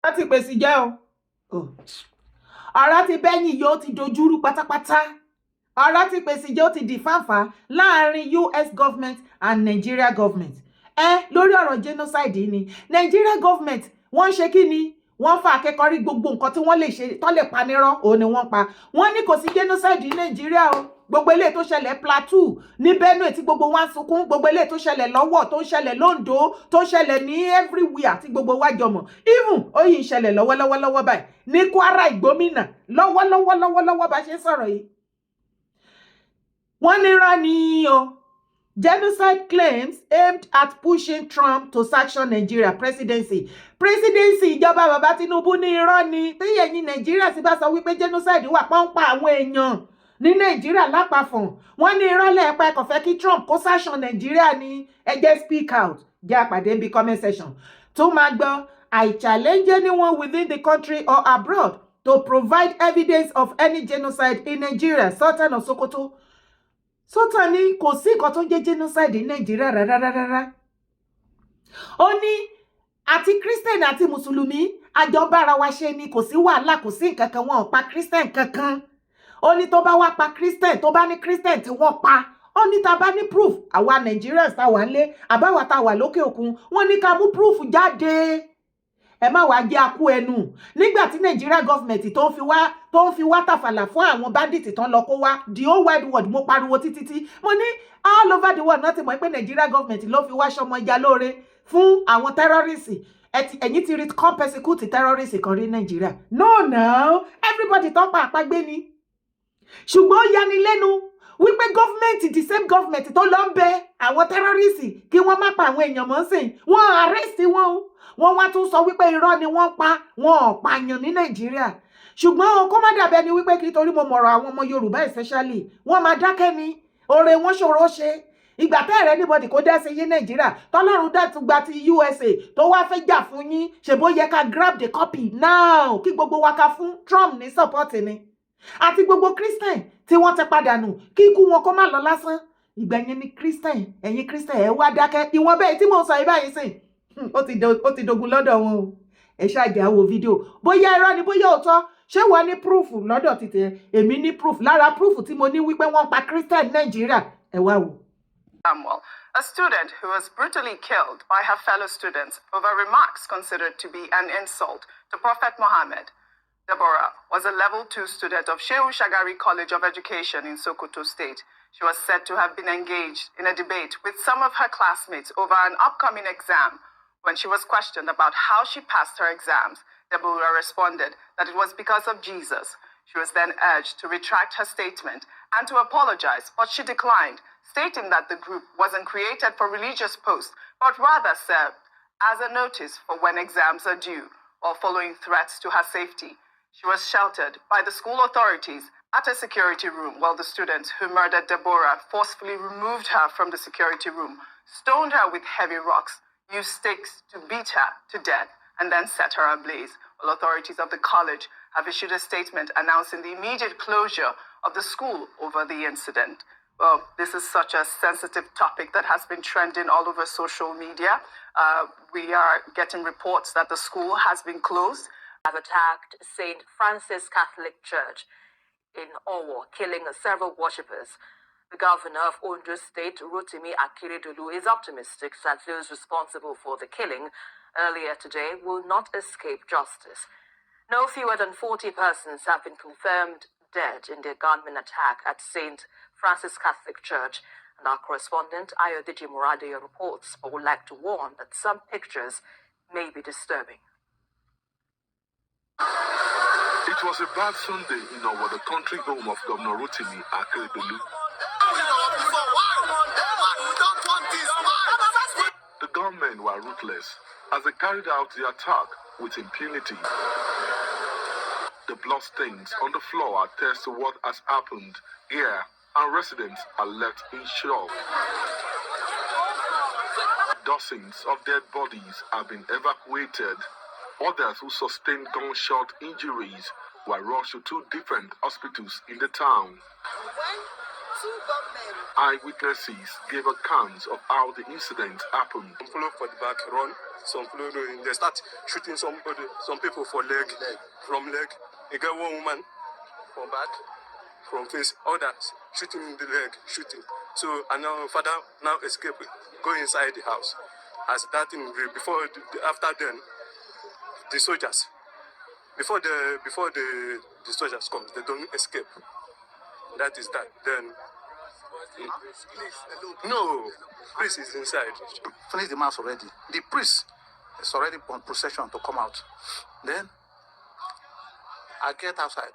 láti pèsè jẹ́ o. Ọ̀rọ̀ ti bẹ́yìn yóò ti dojúrú pátápátá. Ọ̀rọ̀ ti pèsè jẹ́ ó ti di fáfá láàrin US government and Nigeria government. Lórí ọ̀rọ̀ genocide ni Nigeria government wọ́n ṣe kí ni wọ́n fa akẹ́kọ̀ọ́ gbogbo nǹkan tí wọ́n lè ṣe tó lè panirọ́ òun ni wọ́n pa. Wọ́n ní kò sí genocide ní Nigeria o. Gbogbo eléyìí tó ṣẹlẹ̀ Plateau ní Benue tí gbogbo wa ń sunkún, gbogbo eléyìí tó ṣẹlẹ̀ lọ́wọ́, tó ń ṣẹlẹ̀ l'Ondo, tó ṣẹlẹ̀ ní everywhere tí gbogbo wa jọmọ̀. Even ó yìí ń ṣẹlẹ̀ lọ́wọ́lọ́wọ́ báyìí ní Kwara Ìgbómìnà lọ́wọ́lọ́wọ́ bá ṣe sọ̀rọ̀ yìí. Wọ́n ní irọ́ ni o. Genocide claims aimed at pushing Trump to sanction Nigeria presidency. Presidency ìjọba bàbá Tinubu ní irọ́ ni. Tí ẹ̀yin Nàìjíríà sì bá sọ wípé genocide wà pọ́npá àwọn èèyàn ní Nàìjíríà lápapọ̀. Wọ́n ní irọ́ lẹ́ẹ̀pẹ́ ẹ̀kọ́ fẹ́ kí Trump kó sanction Nàìjíríà ní ẹjẹ́ speak out. Jẹ́ àpàdé bí comment section. Tó máa gbọ́, I challenge anyone within the country or abroad to provide evidence of any genocide in Nigeria. Sultan of Sokoto. Sultan ní kò sí nǹkan tó ń jẹ́ genocide ní Nàìjíríà rárá. Ó ní àti Christian àti Mùsùlùmí àjọ bára wa ṣe ni kò sí wàhálà, kò sí nǹkan kan, wọn ò pa Christian kankan. Ó ní tó bá wá pa Christian, tó bá ní Christian tí wọ́n pa, ó ní tá bá ní proof, àwa Nigerians tá wà nílé àbáwá tá wà lókè òkun, wọ́n ní ká mú proof jáde. Ẹ má wá jẹ́ akú ẹnu. Nígbà tí Nigeria government tó ń fi wá tàfàlà fún àwọn bandits tó ń lọ kó wá, the whole wide world mo pariwo títí. Mo ní all over the world náà ti mọ̀ pé Nigeria government ló fi wá ṣọmọ ìjà lóore fún àwọn terrorists. Ẹ̀yin ti rí kan persecute terrorists kan rí Nigeria. No, everybody tó pa àpagbé ni. Ṣùgbọ́n ó yani lẹ́nu wípé government, the same government tó lọ ń bẹ àwọn terrorists kí wọ́n má pa àwọn èèyàn mọ́ sìn, wọ́n arrest wọn o. Wọ́n wá tún sọ wípé irọ́ ni wọ́n pa, wọn ò pààyàn ní Nàìjíríà. Ṣùgbọ́n kó má dàbẹ́ ni wípé kí torí mo mọ̀rọ̀ àwọn ọmọ Yorùbá especially wọ́n máa dákẹ́ ni, oore wọn ṣòro ṣe. Ìgbà tẹ́ẹ̀rẹ́ anybody kó dá sí yín Nàìjíríà tọ́lọ́run dẹ́tùgbà ti USA tó wá fẹ́ jà fún yín, ṣèbó yẹ ká grab the copy now kí gbogbo wa ká fún Trump ní support ni. Àti gbogbo Christian tí wọ́n ti padà nù kí ikú wọn kó má lọ lásán. Ìgbà yẹn ni Christian, ẹ̀yin Christian ẹ wá dákẹ́. Ìwọ̀n bẹ́ẹ̀ tí mo sọ ìbáyìí sìn ó ti dogun lọ́dọ̀ wọn o. Ẹ ṣáàjà wo fídíò bóyá irọ́ ni bóyá òótọ́. Ṣé wọ́n ní proof lọ́dọ̀ ti tẹ̀? Èmi ní proof. Lára proof tí mo ní wípé wọ́n pa Christian Nàìjíríà. Ẹ wá wò. Samuel, a student who was brutally killed by her fellow students over remarks considered to be an insult to Prophet Muhammad. Deborah was a level 2 student of Shehu Shagari College of Education in Sokoto State. She was said to have been engaged in a debate with some of her classmates over an upcoming exam. When she was questioned about how she passed her exams, Deborah responded that it was because of Jesus. She was then urged to retract her statement and to apologize, but she declined, stating that the group wasn't created for religious posts, but rather served as a notice for when exams are due, while following threats to her safety. She was sheltered by the school authorities at a security room while the students who murdered Deborah forcefully removed her from the security room, stoned her with heavy rocks, used sticks to beat her to death, and then set her ablaze. While authorities of the college have issued a statement announcing the immediate closure of the school over the incident. Well, this is such a sensitive topic that has been trending all over social media. We are getting reports that the school has been closed. Have attacked St. Francis Catholic Church in Owo, killing several worshippers. The governor of Ondo State, Rotimi Akeredolu, is optimistic that those responsible for the killing earlier today will not escape justice. No fewer than 40 persons have been confirmed dead in the gunman attack at St. Francis Catholic Church, and our correspondent Ayodiji Muradia reports, but would like to warn that some pictures may be disturbing. It was a bad Sunday in Owo, the country home of Governor Rotimi Akeredolu. The gunmen were ruthless as they carried out the attack with impunity. The bloodstains on the floor attest to what has happened here, and residents are left in shock. Dozens of dead bodies have been evacuated. Others who sustained gunshot injuries were rushed to 2 different hospitals in the town. two gunmen. Eyewitnesses gave accounts of how the incident happened. Some follow for the back, run. Some follow, they start shooting some people for leg, from leg. You get one woman from back, from face, others shooting in the leg, shooting. So, and now father now escaping, go inside the house. As that thing, after then, the soldiers, before the soldiers come, they don't escape. That is that. Then, no, priest is inside. Finish the mass already. The priest is already on procession to come out. Then I get outside.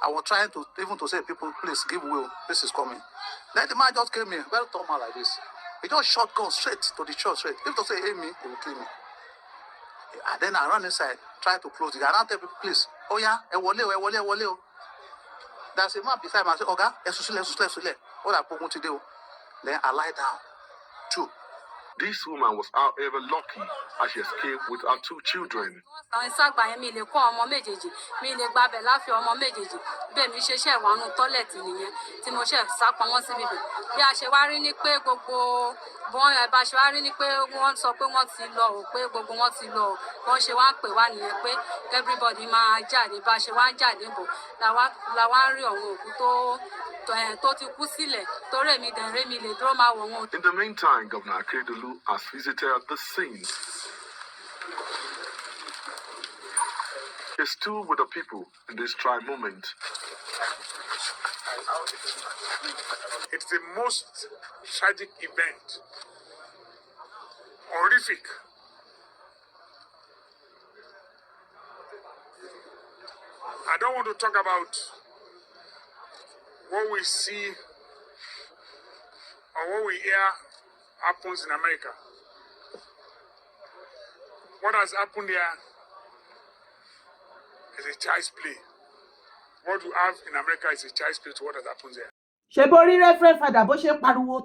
I was trying to even to say, people, please give will. This is coming. Then the man just came in, very tall man like this. He just shot gun straight to the church. Straight. If to say aim me, he will kill me. And then I run inside, try to close the gate. I tell people, please, oh yeah, ewole. There's a man beside me. I say, Oga, esule. What I put to do? Then I lie down. Two. This woman was, however, lucky as she escaped with her two children. àwọn ìsàgbà yẹn mi lè kọ́ ọmọ méjèèjì mi lè gbabẹ̀ láfi ọmọ méjèèjì bẹ́ẹ̀ mi ṣe ṣe ìwànú tọ́lẹ̀tì nìyẹn tí mo ṣe sápọn wọn síbi bẹ̀ bí a ṣe wá rí ni pé gbogbo bọ́n ẹ̀ bá ṣe wá rí ni pé wọ́n sọ pé wọ́n ti lọ ò pé gbogbo wọn ti lọ ò wọ́n ṣe wá ń pè wá nìyẹn pé everybody máa jáde bá ṣe wá ń jáde bọ̀ làwa ń rí ọ̀hún òkú tó ti kú sílẹ̀ torí èmi dẹ̀rẹ́ mi lè dúró máa wọ̀ wọn. In the meantime, Governor Akeredolu has visited the scene. He stood with the people in this trying moment. It's the most tragic event, horrific. I don't want to talk about what we see or what we hear happens in America. What has happened here is a child's play. What we have in America is a child's play to what has happened there. ṣe borí referent father bó ṣe pariwo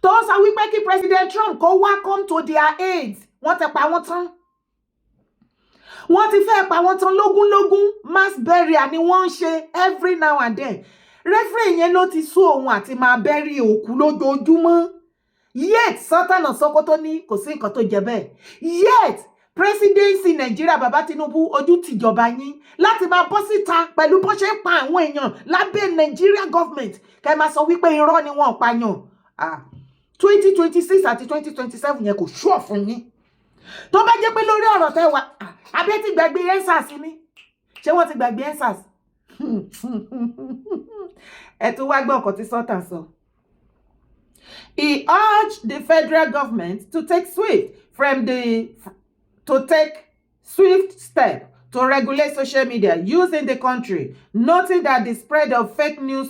tó sọ wípé kí President Trump kó welcome to their aid. Wọ́n ti pa wọ́n tán. Wọ́n ti fẹ́ pa wọ́n tán lógúnlógún. Mass burial ni wọ́n ń ṣe every now and then. Referent yẹn ló ti sú òun àti máa bury òkú lójoojúmọ́. Yet Sultan of Sokoto ní kò sí nǹkan tó jẹ bẹ́ẹ̀. Yet presidency Nigeria Baba Tinubu ojú tìjọba yín láti máa bọ́ síta pẹ̀lú bó ṣe ń pa àwọn èèyàn lábẹ́ Nigeria government kẹ́ máa sọ wípé irọ́ ni wọ́n pààyàn. 2026 àti 2027 yẹn kò ṣúọ̀ fún yín. Tó bá jẹ́ pé lórí ọ̀rọ̀ tẹ́ wà abẹ́ ti gbàgbé ESAS ni. Ṣé wọ́n ti gbàgbé ESAS? Ẹ tún wá gbọ́ ọ̀kan tí Sultan sọ. He urged the federal government to take swift step to regulate social media used in the country, noting that the spread of fake news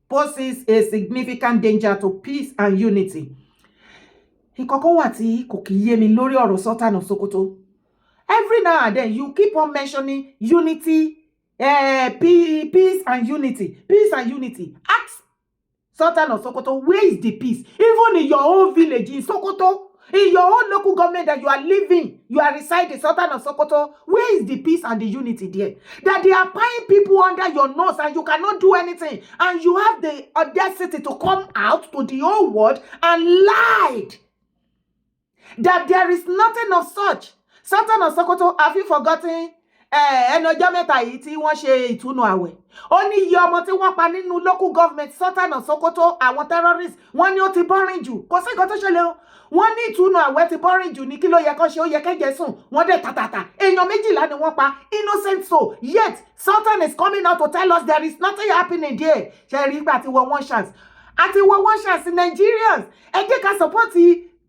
poses a significant danger to peace and unity. Ìkọ̀kan wà tí kò kì í yé mi lórí ọ̀rọ̀ Sultan of Sokoto. Every now and then you keep on mentioning unity, peace and unity, peace and unity. Ask Sultan of Sokoto, where is the peace? Even in your own village in Sokoto, in your own local government that you are living, you are residing, Sultan of Sokoto, where is the peace and the unity there? That they are buying people under your nose and you cannot do anything. And you have the audacity to come out to the whole world and lied that there is nothing of such. Sultan of Sokoto, have you forgotten? Ọjọ́ mẹ́ta yìí tí wọ́n ṣe ìtúnu àwẹ̀. Ó ní iye ọmọ tí wọ́n pa nínú local government Sultan of Sokoto àwọn terrorists wọ́n ní ó ti boring jù. Kò sí nǹkan tó ṣẹlẹ̀ o. Wọ́n ní ìtúnu àwẹ̀ ti boring jù ní kí ló yẹ kó ṣe ó yẹ kẹ́jẹ́ sùn. Wọ́n dẹ̀ tàtàtà. Èèyàn 12 ni wọ́n pa. Innocent soul. Yet Sultan is coming out to tell us there is nothing happening there. Ṣé rí ìgbà tí wọ́n one chance. Àti wọ́n one chance Nigerians. Ẹ jẹ́ ká support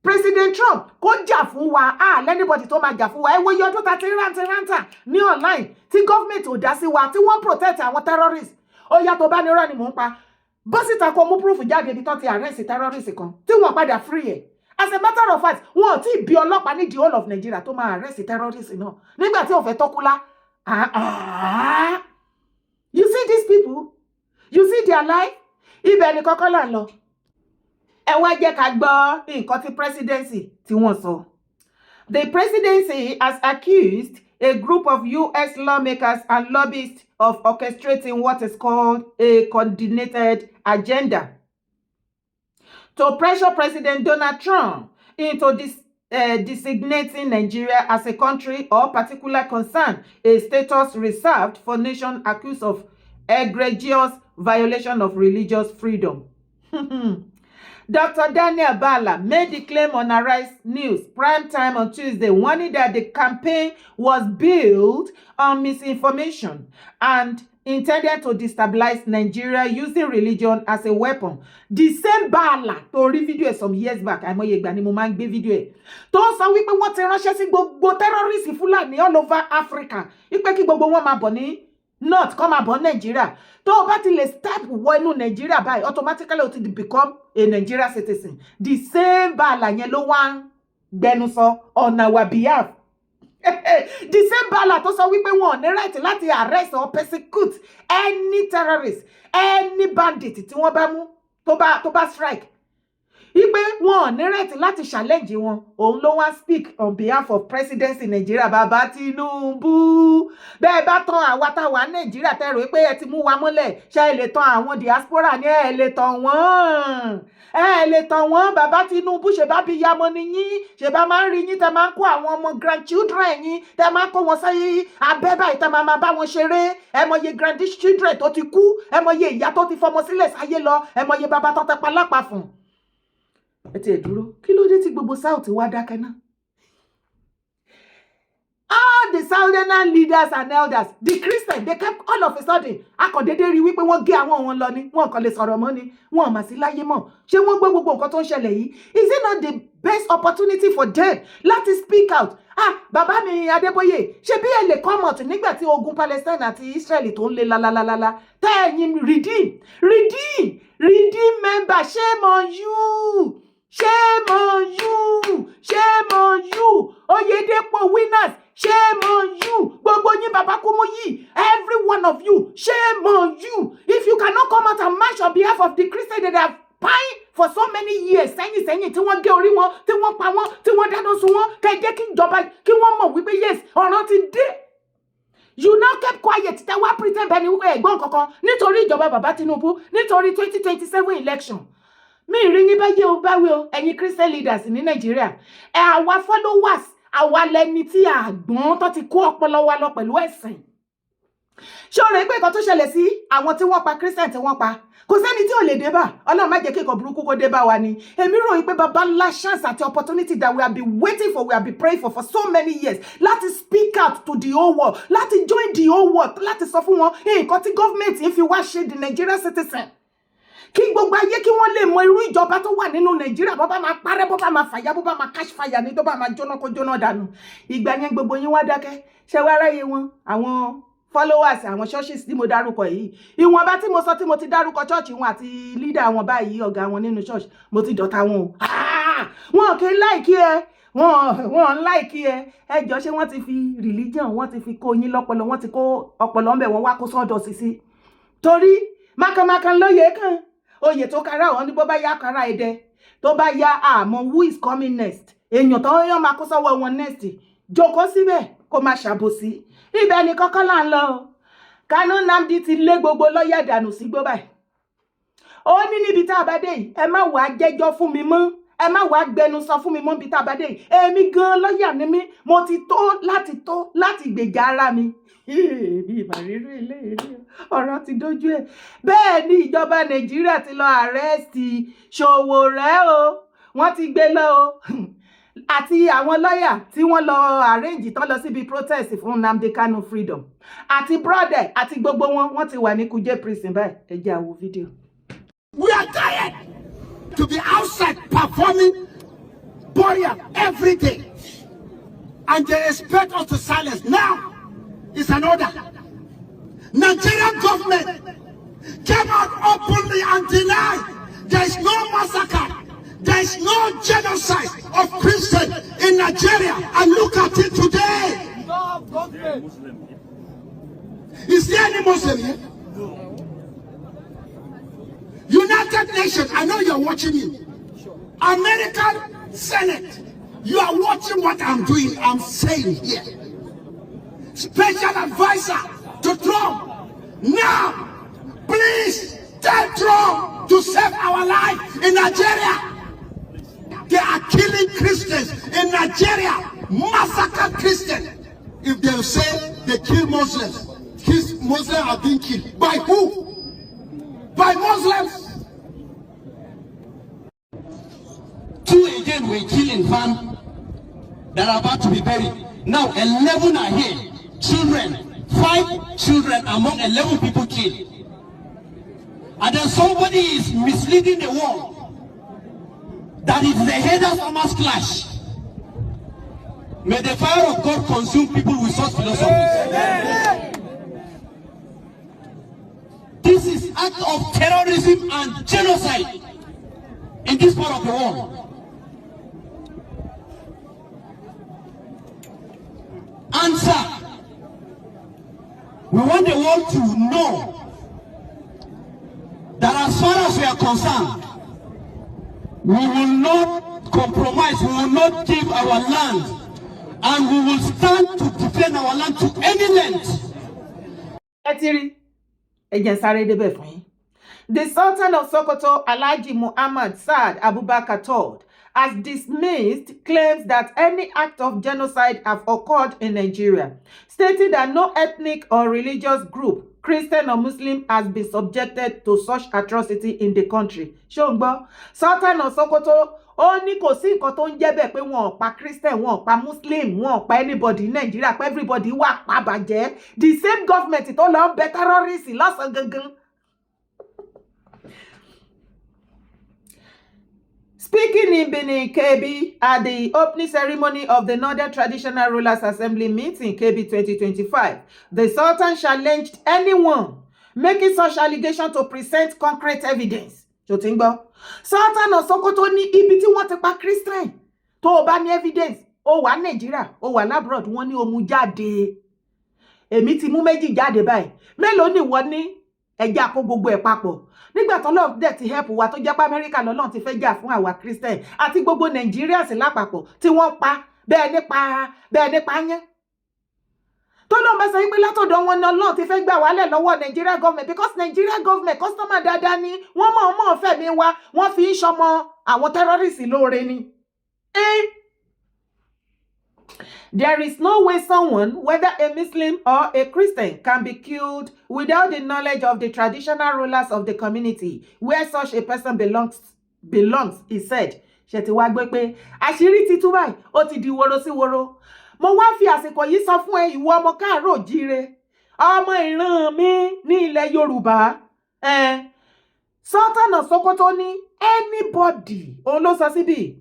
President Trump kó jà fún wa anybody tó máa jà fún wa ẹ wo yọdún ta ti rántà ní online tí government ò dá sí wa tí wọ́n protect àwọn terrorists ó yá tó bá ní rán ni mò ń pa bó síta kó mú proof jáde ibi tán ti arrest terrorist kan tí wọ́n padà free ẹ̀ as a matter of fact wọn ò tí bí ọlọ́pàá ní the whole of Nigeria tó máa arrest terrorist náà nígbà tí ó fẹ́ tọ́kúlá you see these people you see their life ibẹ̀ ni kọ́kọ́ là ń lọ. Ẹ wá jẹ́ ká gbọ́ nǹkan tí presidency tí wọ́n sọ. The presidency has accused a group of U.S. lawmakers and lobbyists of orchestrating what is called a coordinated agenda to pressure President Donald Trump into designating Nigeria as a country or particular concern, a status reserved for nations accused of egregious violation of religious freedom. Dr. Daniel Bala made the claim on Arise News prime time on Tuesday, warning that the campaign was built on misinformation and intended to destabilize Nigeria using religion as a weapon. The same Bala to rí video some years back, àìmọye ìgbà ni mo máa ń gbé video ẹ̀, tó sọ wípé wọ́n ti ránṣẹ́ sí gbogbo terrorist Fúlàní all over Africa wípé kí gbogbo wọn máa bọ̀ ní North kó máa bọ̀ Nigeria. Tó bá ti lè step wọ inú Nigeria báyìí, automatically ó ti become a Nigeria citizen. The same Bala yẹn ló wá ń gbẹnusọ on our behalf. The same Bala tó sọ wípé wọn ò ní right láti arrest or persecute any terrorist, any bandit tí wọ́n bá mú tó bá strike. Wípé wọn ò ní right láti challenge wọn. Òun ló wá speak on behalf of presidency Nigeria, Bàbá Tinubu. Bẹ́ẹ̀ bá tán àwa táwa Nigeria tẹ́ rò pé ẹ ti mú wa mọ́lẹ̀, ṣé ẹ lè tán àwọn diaspora ní ẹ lè tán wọ́n. Ẹ lè tán wọ́n, Bàbá Tinubu ṣe bá bí yamọ ni yín, ṣe bá máa ń rí yín tẹ́ máa ń kó àwọn ọmọ grandchildren yín, tẹ́ máa ń kó wọn sí abẹ́ báyìí tẹ́ máa bá wọn ṣeré. Ẹ mọye grandchildren tó ti kú, ẹ mọye ìyá tó ti fọmọ sílẹ̀ sáyé lọ, ẹ mọye bàbá tó tẹ pa lápá fún. Ẹ ti ẹ̀ dúró, kí ló dé tí gbogbo South wá dákẹ́ náà? All the Southern leaders and elders, the Christians, they kept all of a sudden, akọ̀dédé rí wípé wọ́n gé àwọn wọn lọ ni, wọ́n kàn lè sọ̀rọ̀ mọ́ ni, wọ́n mà sí láyé mọ́. Ṣé wọ́n gbọ́ gbogbo nǹkan tó ń ṣẹlẹ̀ yìí? Is it not the best opportunity for them láti speak out? Bàbá mi Adébóyè, ṣé bí ẹ lè come out nígbà tí ogun Palestine àti Israel tó ń lé lálálálá? Tẹ́yìn redeem member, shame on you. Shame on you! Shame on you! Oyedepo winners! Shame on you! Gbogbo yín Baba Kumuyi! Every one of you! Shame on you! If you cannot come out and march on behalf of the Christians that have pined for so many years, sẹ́yìn tí wọ́n gé orí wọn, tí wọ́n pa wọ́n, tí wọ́n dáná sun wọ́n, kẹ́ jẹ́ kí ìjọba kí wọ́n mọ̀ wípé yes, ọ̀ràn ti dé. You now kept quiet. Tẹ́ wá pretend bẹ́ẹ̀ ni wípé ẹ̀gbọ́n kankan nítorí ìjọba Bàbá Tinubu, nítorí 2027 election. Mi rí yín báyé o báwí o, ẹ̀yin Christian leaders ní Nàìjíríà. Àwa followers, àwa lẹni tí àgbọ̀n tó ti kó ọpọlọ wa lọ pẹ̀lú ẹ̀sìn. Ṣé o rẹ̀ pé nǹkan tó ṣẹlẹ̀ sí àwọn tí wọ́n pa Christian tí wọ́n pa? Kò sẹ́ni tí ò lè dé bá. Ọlọ́run má jẹ́ kí nǹkan burúkú kó dé bá wa ni. Èmi rò wípé bàbá ńlá chance àti opportunity that we have been waiting for, we have been praying for so many years. Láti speak out to the whole world, láti join the whole world, láti sọ fún wọn, nǹkan tí government yìí fi wá ṣe the Nigerian citizen. Kí gbogbo ayé kí wọ́n lè mọ irú ìjọba tó wà nínú Nàìjíríà, bó bá máa parẹ́, bó bá máa fàyà, bó bá máa catch fire ní, tó bá máa jóná kó jóná dànù. Ìgbà yẹn gbogbo yín wá dákẹ́. Ṣé wá ráyè wọn àwọn followers àwọn churches tí mo dárúkọ yìí? Ìwọ̀nba tí mo sọ tí mo ti dárúkọ church wọn àti leader wọn báyìí, ọ̀gá wọn nínú church, mo ti dọ̀tá wọn o. Wọn kì í like ẹ. Wọ́n like ẹ. Ẹ jọ̀ọ́ ṣé wọ́n ti fi religion, wọ́n ti fi kó yín lọ́pọlọ, wọ́n ti kó ọpọlọ ńbẹ̀, wọ́n wá kó sọ́dọ̀ sí. Torí mákàmákà lóye kan. Oyè tó kára wọn ní bó bá yá kára ẹdẹ, tó bá yá àmọ́ who is coming next. Èèyàn tó yàn máa kó sọ́wọ́ wọn next. Jókòó síbẹ̀ kó máa ṣàbòsí. Ibẹ̀ ni kọ́kọ́ là ń lọ o. Kanu Nnamdi ti lé gbogbo lọ́yà dànù sí gbó báyìí. Ó ní níbi tá a bá dé yìí, ẹ má wá jẹ́jọ́ fún mi mọ́. Ẹ má wá gbẹnusọ fún mi mọ́ níbi tá a bá dé yìí. Èmi gan lọ́yà ni mí, mo ti tó láti gbèjà ara mi. Bí ìmàrírú ilé ìrí ọ̀rọ̀ ti dójú ẹ̀. Bẹ́ẹ̀ ni ìjọba Nàìjíríà ti lọ àrẹ́sì Ṣòwòrẹ́ o. Wọ́n ti gbé lọ o. Àti àwọn lọ́yà tí wọ́n lọ arrange tán lọ síbi protest fún Nnamdi Kanu freedom. Àti brother àti gbogbo wọ́n ti wà ní Kuje prison báyìí. Ẹ jẹ́ àwo fídíò. We are tired to be outside performing burial every day. And they expect us to silence. Now, it's an order. Nigerian government came out openly and denied there is no massacre, there is no genocide of Christians in Nigeria. And look at it today. Is there any Muslim here? United Nations, I know you're watching me. American Senate, you are watching what I'm doing, I'm saying here. special advisor to Trump. Now, please tell Trump to save our life in Nigeria. They are killing Christians in Nigeria, massacre Christians. If they say they kill Muslims, Muslims are being killed. By who? By Muslims. 2 again were killed in van that are about to be buried. Now 11 are here. Children, 5 children among 11 people killed. And then somebody is misleading the world that is the head of Hamas clash. May the fire of God consume people with such philosophies. This is act of terrorism and genocide in this part of the world. Answer. We want the world to know that as far as we are concerned, we will not compromise, we will not give our land, and we will stand to defend our land to any length. The Sultan of Sokoto, Alhaji Muhammad Saad Abubakar III, has dismissed claims that any act of genocide have occurred in Nigeria, stating that no ethnic or religious group, Christian or Muslim, has been subjected to such atrocity in the country. Shongbo, Sultan of Sokoto, ó ní kò sí nǹkan tó ń jẹ́ bẹ́ẹ̀ pé wọn ò pa Christian, wọn ò pa Muslim, wọn ò pa anybody in Nigeria, pé everybody wà pa bàjẹ́. The same government tó lọ ń bẹ terrorists lọ́sàn gangan. Speaking in Benin, Kebbi, at the opening ceremony of the Northern Traditional Rulers Assembly meeting, Kebbi 2025, the Sultan challenged anyone making such allegation to present concrete evidence. Jotingbo, Sultan of Sokoto ní ibi tí wọ́n ti pa Christian. Tó bá ní evidence, ó wà Nigeria, ó wà labroad, wọ́n ní ó mú jáde. Èmi ti mú méjì jáde báyìí. Mélòó ni wọ́n ní ẹja kó gbogbo ẹ̀ papọ̀. Nígbà tó lọ́n dẹ̀ ti help wa tó jẹ́ pé Amẹ́ríkà lọ́lọ́n ti fẹ́ jà fún àwa Christian àti gbogbo Nigerians lápapọ̀ tí wọ́n pa bẹ́ẹ̀ nípa yẹn. Tó lọ́n bá sọ wípé látọ̀dọ̀ wọn náà lọ́n ti fẹ́ gbà wálẹ̀ lọ́wọ́ Nigeria government, because Nigeria government customer dáadáa ni wọ́n mọ̀ fẹ̀mí wa wọ́n fi ń ṣọmọ àwọn terrorists lóore ni. There is no way someone, whether a Muslim or a Christian, can be killed without the knowledge of the traditional rulers of the community where such a person belongs, he said. Ṣẹ̀tì wá gbé pé àṣírí ti tú báyìí, ó ti di woro sí woro. Mo wá fi àsìkò yìí sọ fún ẹ ìwọ ọmọ káàárọ̀ oòjíire, ọmọ ìran mi ní ilẹ̀ Yorùbá. Sultan of Sokoto ní anybody, òun ló sọ síbí.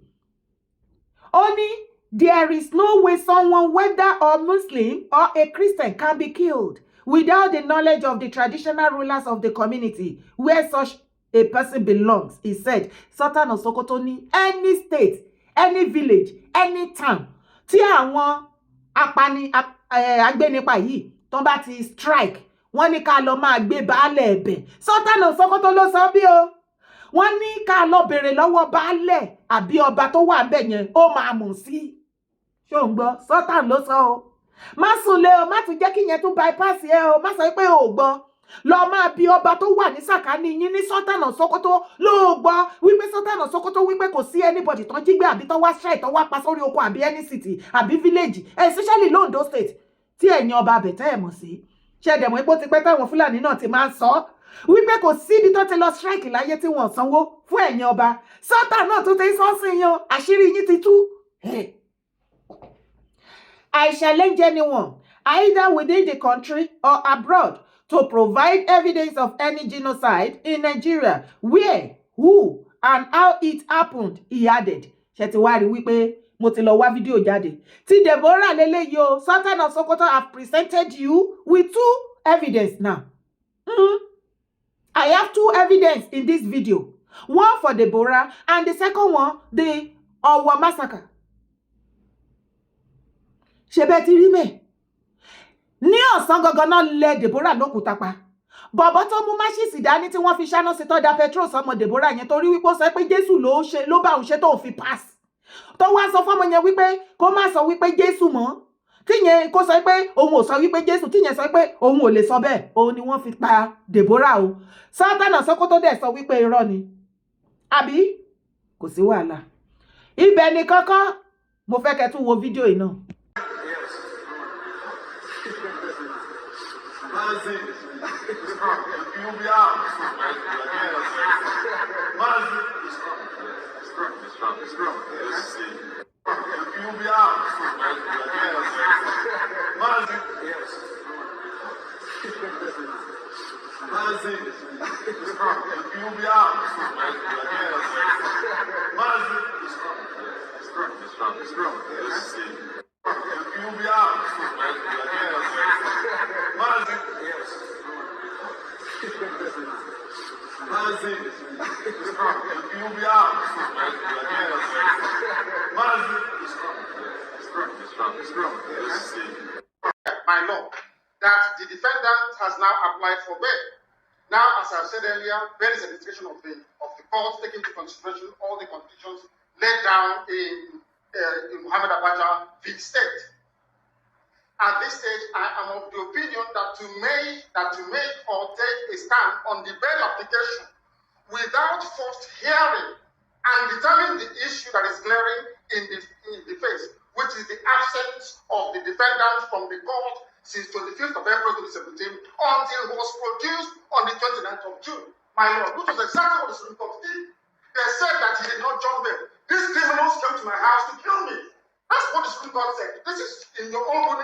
Ó ní there is no way someone, whether a Muslim or a Christian, can be killed without the knowledge of the traditional rulers of the community where such a person belongs, he said. Sultan of Sokoto ní any state, any village, any town, tí àwọn agbénipa yìí tó bá ti strike, wọ́n ní ká lọ máa gbé baálẹ̀ ẹ̀bẹ̀. Sultan of Sokoto ló sọ bí o. Wọ́n ní ká lọ bèrè lọ́wọ́ baálẹ̀ àbí ọba tó wà ńbẹ̀ yẹn, ó máa mọ̀ sí. Ṣó ń gbọ́? Sultan ló sọ o. Má sùn lé o, má tún jẹ́ kí yẹn tún bypass ẹ o, má sọ pé o gbọ́. Lọ máa bi ọba tó wà ní sàkání yín ní Sultan of Sokoto ló gbọ́ wípé Sultan of Sokoto wípé kò sí anybody tán jí gbé àbí tán wá strike tán wá pa sórí oko àbí any city àbí village, especially Londo state tí ẹ̀yin ọba àbẹ̀tẹ́ ẹ̀ mọ̀ sí. Ṣé dẹ̀ mọ̀ pé ó ti pẹ́ táwọn Fúlàní náà ti máa ń sọ wípé kò síbi tó ti lọ strike láyé tí wọ́n sanwó fún ẹ̀yin ọba. Sultan náà tún ti sọ sí yan, àṣírí yín ti tú. I challenge anyone, either within the country or abroad, to provide evidence of any genocide in Nigeria, where, who, and how it happened, he added. Ṣètìwárí wípé mo ti lọ wá fídíò jáde. Tí Deborah lélẹ́yìí o, Sultan of Sokoto have presented you with 2 evidence now. I have 2 evidence in this video. One for Deborah and the second one, the Owo massacre. Ṣebẹ́ ti rí mẹ́. Ní ọ̀sán gangan náà lẹ Deborah lókùúta pa. Bọ̀bọ̀ tó mú máṣíìsì dání tí wọ́n fi ṣáná sí tó da petrol sọmọ Deborah yẹn torí wípé ó sọ pé Jésù ló bá òun ṣe tó fi pass. Tó wá sọ fọ́mọ yẹn wípé kó má sọ wípé Jésù mọ́. tíyẹn kó sọ pé òun ò sọ wípé Jésù tíyẹn sọ pé òun ò lè sọ bẹ́ẹ̀ òun ni wọ́n fi pa Deborah o Sultan Sokoto dẹ̀ sọ wípé irọ́ ni àbí kò sí wàhálà ibẹ̀ ni kankan mo fẹ́ kẹ́ tún wo fídíò yìí náà. My lord, that the defendant has now applied for bail. Now, as I said earlier, bail is a decision of the court taking into consideration all the conditions laid down in Muhammad Abacha v. State. At this stage, I am of the opinion that to make or take a stand on the bail application without first hearing and determining the issue that is glaring in the face, which is the absence of the defendant from the court since 25th of April 2017 until he was produced on the 29th of June. My lord, which was exactly what the Supreme Court did. They said that he did not jump bail. These criminals came to my house to kill me. That's what the Supreme Court said. This is in your own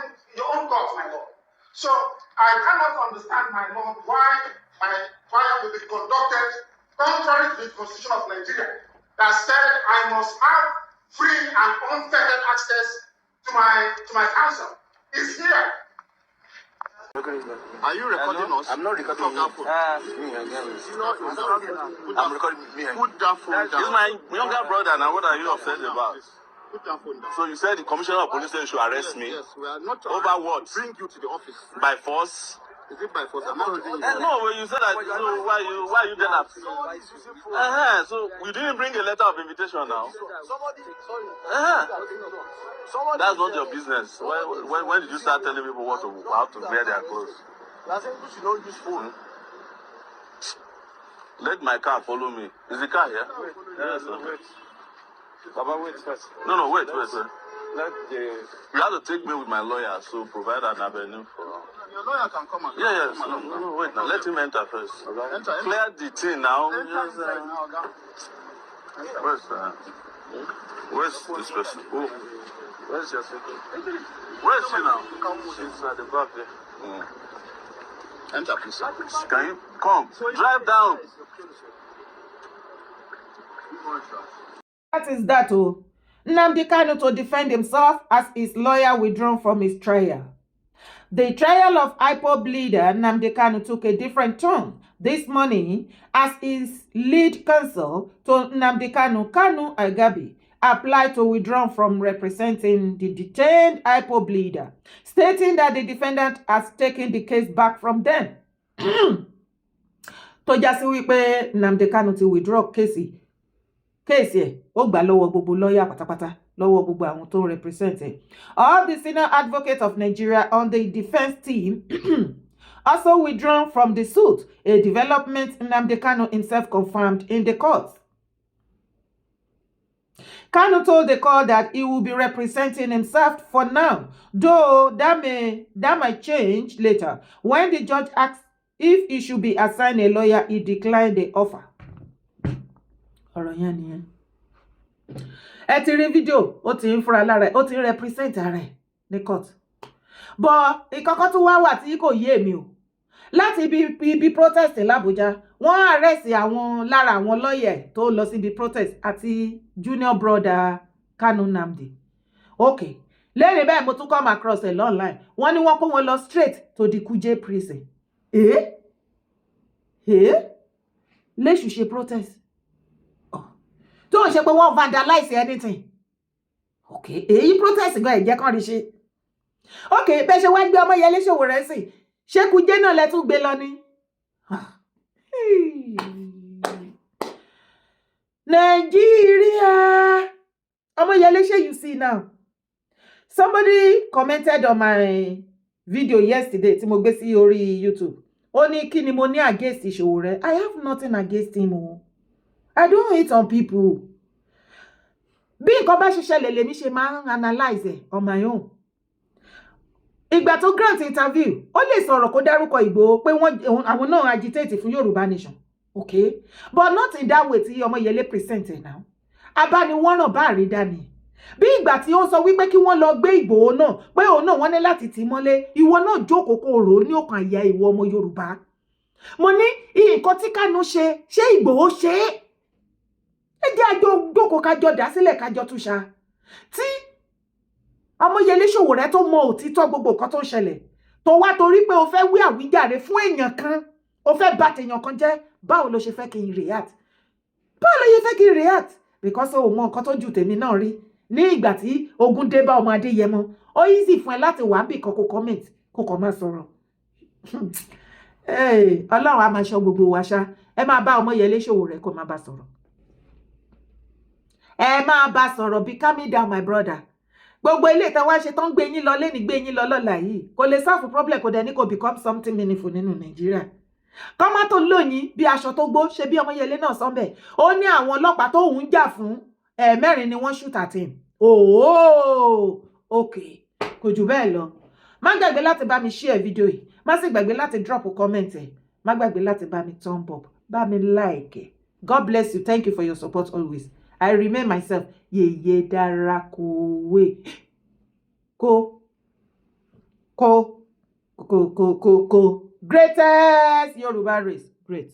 court, my lord. So I cannot understand, my lord, why my trial will be conducted contrary to the Constitution of Nigeria that said I must have free and unfettered access to my counsel. It's here. Are you recording us? I'm not recording you. I'm recording me. Put that phone down. This is my younger brother now. What are you upset about? Put that phone down. So you said the commissioner of police said you should arrest me? Yes, we are not. Over what? Bring you to the office. By force? Is it by force? I'm not holding you. No, when you said that, so why you then have? So you didn't bring a letter of invitation now? That's not your business. When did you start telling people how to wear their clothes? You saying you should not use phone. Let my car follow me. Is the car here? Yes, sir. Baba, wait first. No, wait, sir. You have to take me with my lawyer, so provide an avenue for. Your lawyer can come and Yes. No, wait now. Let him enter first. Enter. Clear the thing now. Where's this person? Oh. Where's your secretary? Where is she now? She's at the back there. Enter, please. Can you come? Drive down. What is that? Nnamdi Kanu to defend himself as his lawyer withdrawn from his trial. The trial of IPOB leader Nnamdi Kanu took a different turn this morning as his lead counsel to Nnamdi Kanu, Kanu Agabi, applied to withdraw from representing the detained IPOB leader, stating that the defendant has taken the case back from them. Tó já sí wípé Nnamdi Kanu ti withdraw case ẹ̀ ó gbà lọ́wọ́ gbogbo lawyer pátápátá lọ́wọ́ gbogbo àwọn tó represent ẹ̀. All the senior advocates of Nigeria on the defense team also withdrawn from the suit, a development Nnamdi Kanu himself confirmed in the court. Kanu told the court that he will be representing himself for now, though that might change later. When the judge asked if he should be assigned a lawyer, he declined the offer. Ọ̀rọ̀ yẹn nìyẹn. Ẹ ti rí fídíò, ó ti ń fúnra lára ẹ̀, ó ti ń represent ara ẹ̀ ní court. But ìkọ̀kọ̀ tún wá wà tí kò yé mi o. Láti ibi protest l'Abuja, wọ́n arrest àwọn lára àwọn lawyer tó lọ síbi protest àti junior brother Kanu Nnamdi. Okay. Lẹ́yìn bẹ́ẹ̀ mo tún come across ẹ̀ online. Wọ́n ní wọ́n pé wọ́n lọ straight to the Kuje prison. Léṣù ṣe protest. Tó ń ṣe pé wọ́n vandalize anything. Okay. Èyí protest gan ẹ̀jẹ̀ kan rí ṣe. Okay. Bẹ́ẹ̀ ṣe wá gbé Ọmọyẹlé Sowore sí. Ṣé Kuje náà lẹ tún gbé lọ ni? Nigeria. Ọmọyẹlé, ṣé you see now? Somebody commented on my video yesterday tí mo gbé sí orí YouTube. Ó ní kí ni mo ní against Ìṣòwòrẹ́. I have nothing against him. I don't hate on people. Bí nǹkan bá ṣiṣẹ́ lèmi ṣe máa ń analyze it on my own. Ìgbà tó grant interview, ó lè sọ̀rọ̀ kó dárúkọ Ìgbòho pé àwọn náà agitate fún Yorùbá nation. Okay? But not in that way tí Ọmọyẹlé present it now. Abániwọ́ràn bá àrídá ni. Bí ìgbà tí ó sọ wípé kí wọ́n lọ gbé Ìgbòho náà, pé òun náà wọ́n ní láti tì mọ́lé, ìwọ náà jókòó kó rò ní ọkàn àyà ìwọ ọmọ Yorùbá. Mo ní nǹkan tí Kánú ṣe Ìgbòho ṣe é. Ẹ jẹ́ àjọ jókòó kájọ dá sílẹ̀ kájọ túṣà. Tí Ọmọyẹlé Sowore tó mọ òtítọ́ gbogbo nǹkan tó ń ṣẹlẹ̀, tó wá torí pé o fẹ́ wí àwíjàre fún èèyàn kan, o fẹ́ bà tèèyàn kan jẹ́, báwo ló ṣe fẹ́ kí n react? Báwo ló ṣe fẹ́ kí n react? Because o mọ nǹkan tó ju tèmi náà rí. Ní ìgbà tí ogun dé bá ọmọ Adéyẹmọ, ó easy fún ẹ láti wà níbì kan kó comment, kó kàn máa sọ̀rọ̀. Ọlọ́run á máa ṣọ́ gbogbo wa ṣá. Ẹ máa bá Ọmọyẹlé Sowore kó máa bá sọ̀rọ̀. Ẹ máa bá sọ̀rọ̀ bí calm me down my brother. Gbogbo ilé ìtàn wá ṣe tán gbé yín lọ lẹ́ni gbé yín lọ lọ́la yìí. Kò lè solve problem kò dẹ̀ ní kò become something meaningful nínú Nàìjíríà. Kọ́má tó lóyìn bí aṣọ tó gbó ṣe bí Ọmọyẹlé náà sọ́nbẹ̀. Ó ní àwọn ọlọ́pàá tó ń jà fún mẹ́rin ni wọ́n shoot at him. Okay. Kò jù bẹ́ẹ̀ lọ. Má gbàgbé láti bá mi share video yìí. Má sì gbàgbé láti drop comment ẹ̀. Má gbàgbé láti bá mi thumb up. Bá mi like. God bless you. Thank you for your support always. I remain myself. Yeye Dara Kowe. Greatest Yoruba race. Great.